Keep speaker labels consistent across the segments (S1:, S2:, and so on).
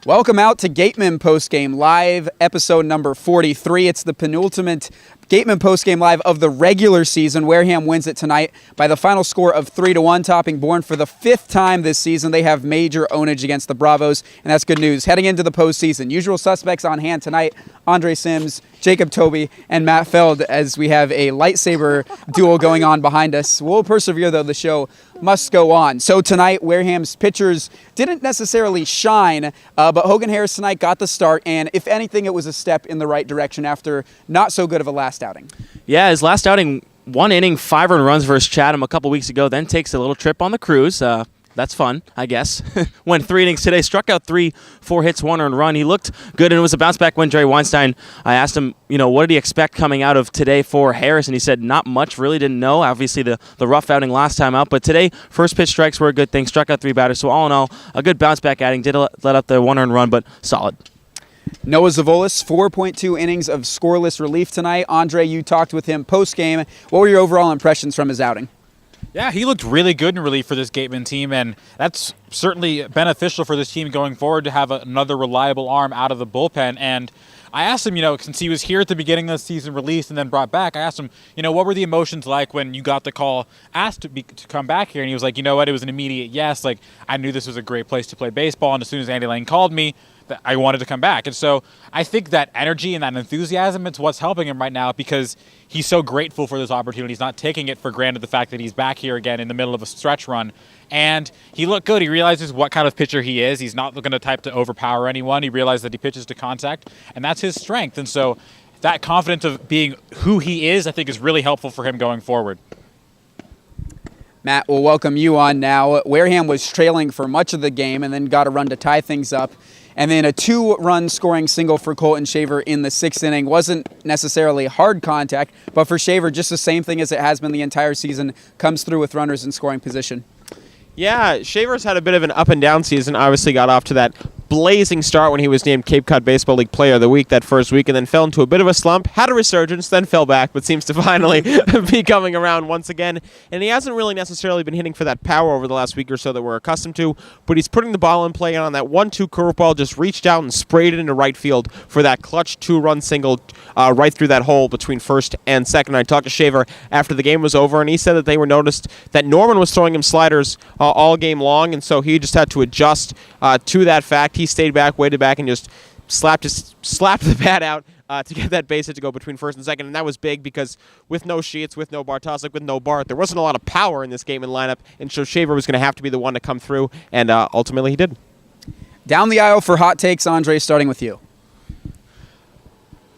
S1: Welcome out to Gatemen Postgame Live, episode number 43. It's the penultimate Gatemen Postgame Live of the regular season. Wareham wins it tonight by the final score of 3-1, topping Bourne for the fifth time this season. They have major ownage against the Bravos, and that's good news. Heading into the postseason, usual suspects on hand tonight, Andre Sims, Jacob Toby, and Matt Feld, as we have a lightsaber duel going on behind us. We'll persevere, though. The show must go on. So tonight, Wareham's pitchers didn't necessarily shine, but Hogan Harris tonight got the start, and if anything, it was a step in the right direction after not so good of a last outing. Yeah, his last outing, 1 inning, 5 earned runs versus Chatham a couple weeks ago, then takes a little trip on the cruise. That's fun, I guess. Went 3 innings today, struck out 3, 4 hits, 1 earned run. He looked good, and it was a bounce-back win. Jerry Weinstein, I asked him, what did he expect coming out of today for Harris, and he said not much, really didn't know. Obviously, the rough outing last time out, but today, first pitch strikes were a good thing, struck out 3 batters, so all in all, a good bounce-back outing. Did let up the 1 earned run, but solid. Noah Zavolis, 4.2 innings of scoreless relief tonight. Andre, you talked with him post-game. What were your overall impressions from his outing?
S2: Yeah, he looked really good in relief for this Gatemen team, and that's certainly beneficial for this team going forward to have another reliable arm out of the bullpen. And I asked him, since he was here at the beginning of the season, released and then brought back, I asked him, what were the emotions like when you got the call, asked to come back here? And he was like, it was an immediate yes. Like, I knew this was a great place to play baseball, and as soon as Andy Lane called me, I wanted to come back. And so I think that energy and that enthusiasm, it's what's helping him right now because he's so grateful for this opportunity. He's not taking it for granted, the fact that he's back here again in the middle of a stretch run. And he looked good. He realizes what kind of pitcher he is. He's not going to type to overpower anyone. He realized that he pitches to contact, and that's his strength. And so that confidence of being who he is, I think, is really helpful for him going forward.
S1: Matt, we'll welcome you on now. Wareham was trailing for much of the game and then got a run to tie things up. And then a 2-run scoring single for Colton Shaver in the 6th inning. Wasn't necessarily hard contact, but for Shaver, just the same thing as it has been the entire season, comes through with runners in scoring position.
S3: Yeah, Shaver's had a bit of an up-and-down season. Obviously got off to that blazing start when he was named Cape Cod Baseball League Player of the Week that first week, and then fell into a bit of a slump, had a resurgence, then fell back, but seems to finally be coming around once again. And he hasn't really necessarily been hitting for that power over the last week or so that we're accustomed to, but he's putting the ball in play, and on that 1-2 curveball, just reached out and sprayed it into right field for that clutch 2-run single right through that hole between first and second. I talked to Shaver after the game was over, and he said that they were noticed that Norman was throwing him sliders all game long, and so he just had to adjust to that fact. He stayed back, waited back, and just slapped the bat out to get that base hit to go between first and second. And that was big because with no Sheets, with no Bartosik, with no Bart, there wasn't a lot of power in this game and lineup, and so Shaver was going to have to be the one to come through, and ultimately he did.
S1: Down the aisle for hot takes, Andre, starting with you.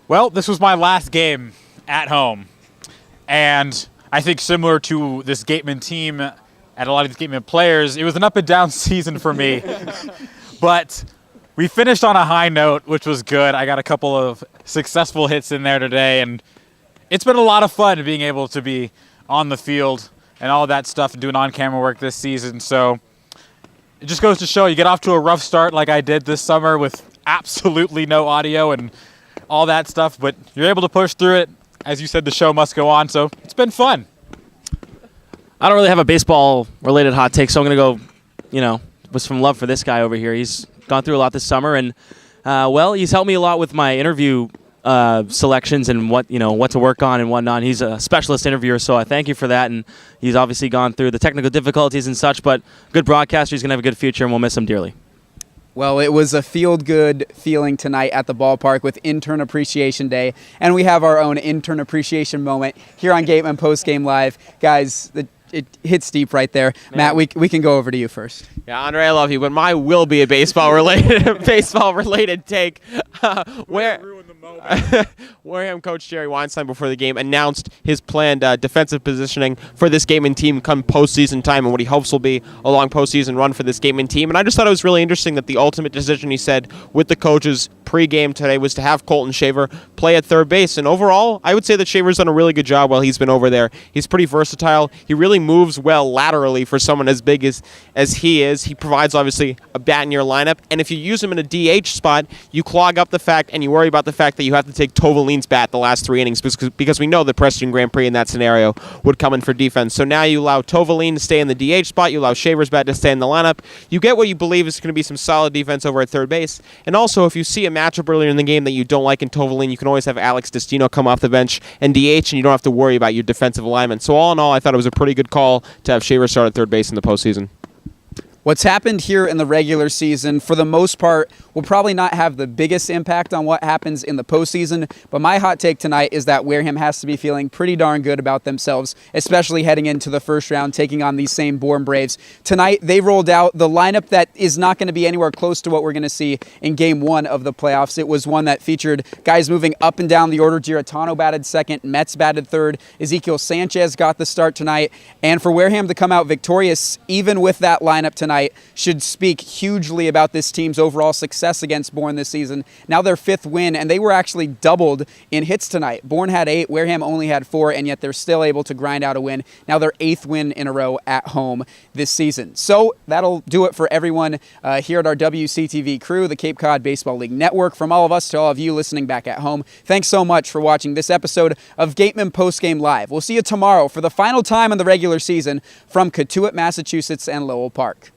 S2: Well, this was my last game at home, and I think similar to this Gatemen team and a lot of these Gatemen players, it was an up-and-down season for me. But we finished on a high note, which was good. I got a couple of successful hits in there today, and it's been a lot of fun being able to be on the field and all that stuff and doing on-camera work this season. So it just goes to show you get off to a rough start like I did this summer with absolutely no audio and all that stuff, but you're able to push through it. As you said, the show must go on, so it's been fun.
S4: I don't really have a baseball-related hot take, so I'm going to go, with some love for this guy over here. He's gone through a lot this summer, and, he's helped me a lot with my interview selections and what to work on and whatnot. He's a specialist interviewer, so I thank you for that, and he's obviously gone through the technical difficulties and such, but good broadcaster. He's going to have a good future, and we'll miss him dearly.
S1: Well, it was a feel-good feeling tonight at the ballpark with Intern Appreciation Day, and we have our own Intern Appreciation moment here on Gatemen Postgame Live. Guys, it hits deep right there. Man. Matt, we can go over to you first.
S3: Yeah, Andre, I love you, but mine will be a baseball-related take. Wareham coach Jerry Weinstein before the game announced his planned defensive positioning for this Gatemen team come postseason time and what he hopes will be a long postseason run for this Gatemen team. And I just thought it was really interesting that the ultimate decision, he said, with the coaches pre-game today was to have Colton Shaver play at third base. And overall, I would say that Shaver's done a really good job while he's been over there. He's pretty versatile. He really moves well laterally for someone as big as he is. He provides, obviously, a bat in your lineup. And if you use him in a DH spot, you clog up the fact and you worry about the fact fact that you have to take Tovalin's bat the last 3 innings because we know that Preston Grand Prix in that scenario would come in for defense. So now you allow Tovalin to stay in the DH spot. You allow Shaver's bat to stay in the lineup. You get what you believe is going to be some solid defense over at third base. And also, if you see a matchup earlier in the game that you don't like in Tovalin, you can always have Alex Destino come off the bench and DH, and you don't have to worry about your defensive alignment. So all in all, I thought it was a pretty good call to have Shaver start at third base in the postseason.
S1: What's happened here in the regular season, for the most part, will probably not have the biggest impact on what happens in the postseason, but my hot take tonight is that Wareham has to be feeling pretty darn good about themselves, especially heading into the first round, taking on these same Bourne Braves. Tonight, they rolled out the lineup that is not going to be anywhere close to what we're going to see in Game 1 of the playoffs. It was one that featured guys moving up and down the order. Giratano batted second, Metz batted third, Ezekiel Sanchez got the start tonight, and for Wareham to come out victorious, even with that lineup tonight, should speak hugely about this team's overall success against Bourne this season. Now their 5th win, and they were actually doubled in hits tonight. Bourne had 8, Wareham only had 4, and yet they're still able to grind out a win. Now their 8th win in a row at home this season. So that'll do it for everyone here at our WCTV crew, the Cape Cod Baseball League Network. From all of us to all of you listening back at home, thanks so much for watching this episode of Gatemen Postgame Live. We'll see you tomorrow for the final time in the regular season from Cotuit, Massachusetts and Lowell Park.